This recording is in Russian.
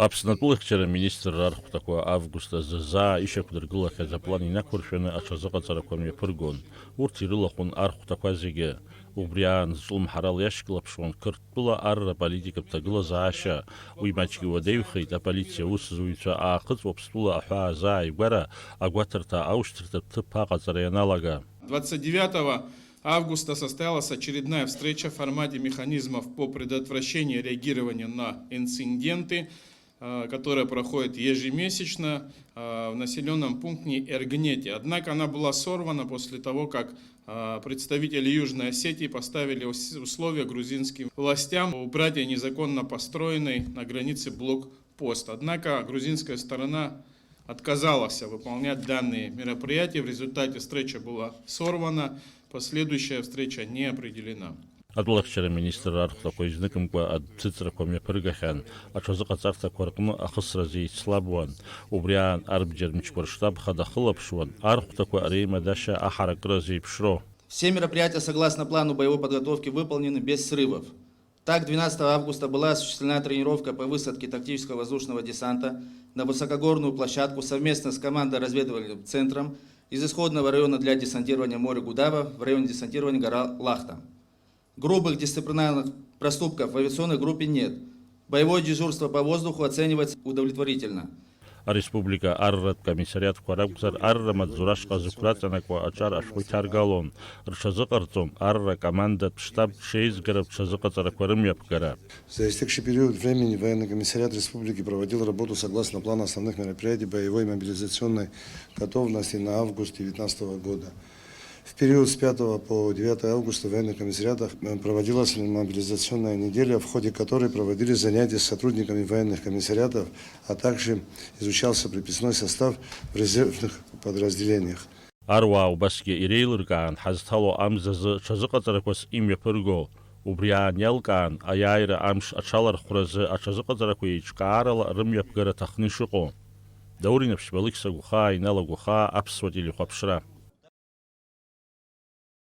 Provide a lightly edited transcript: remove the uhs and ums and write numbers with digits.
Аԥсны Атəылахьчара аминистрра архәҭақәа август азы заа ишьақәдыргылахьаз аплан инақәыршәаны аҽазыҟаҵарақәа мҩаԥыргон. Урҭ ирылахәын архәҭақәа зегьы. Убри аан зҿлымҳарала иашьклаԥшуан Қырҭтәыла арра политикатә ҭагылазаашьа. Уи маҷгьы уадаҩхеит аполициа усзуҩцәа аахыҵ Аԥстәыла аҳәаа зааигәара агәаҭарҭа аушьҭырҭатә ҭыԥ аҟаҵара ианалага. 29 августа состоялась очередная встреча в формате механизмов по предотвращению и реагированию на инциденты, которая проходит ежемесячно в населенном пункте Эргнете. Однако она была сорвана после того, как представители Южной Осетии поставили условия грузинским властям убрать незаконно построенный на границе блокпост. Однако грузинская сторона отказалась выполнять данные мероприятия. В результате встреча была сорвана, последующая встреча не определена. Атәылахьчара аминистрра архәҭақәа изныкымкәа аҭыҵрақәа мҩаԥыргахьан, аҽазыҟаҵарҭақәа рҟны ахысраз еицлабуан. Убри аан арбџьар мчқәа рштаб хада хылаԥшуан, архәҭақәа реимадашьа аҳаракыра зеиԥшроу. Все мероприятия согласно плану боевой подготовки выполнены без срывов. Так, 12 августа была осуществлена тренировка по высадке тактического воздушного десанта на высокогорную площадку совместно с командно-разведывательным центром из исходного района для десантирования моря Гудава в районе десантирования гора Лахта. Грубых дисциплинарных проступков в авиационной группе нет. Боевое дежурство по воздуху оценивается удовлетворительно. Республика арратә комиссариатқәа ракәзар арра маҵзурашҟа зықәраҵанакуа аҿар ашәҟәы иҭаргалон. Рҽазыҟарҵон арра командатә штаб шеизгара рҽазыҟаҵарақәа рымҩаԥгара. За истекший период времени военный комиссариат республики проводил работу согласно плану основных мероприятий боевой мобилизационной готовности на август 2019 года. В период с 5 по 9 августа в военных комиссариатах проводилась мобилизационная неделя, в ходе которой проводились занятия с сотрудниками военных комиссариатов, а также изучался приписной состав в резервных подразделениях. Аруаа убасгьы иреилыркаан ҳазҭало амзазы ҽазыҟаҵарақәас имҩаԥырго. Убри аан иалкаан аиааира амш аҽалархәразы аҽазыҟаҵарақәа еиҿкаарала рымҩаԥгара ҭахны ишыҟоу. Даурин Аԥшьбалықь сагәхаа иналагәахаа аԥсуа телехәаԥшра.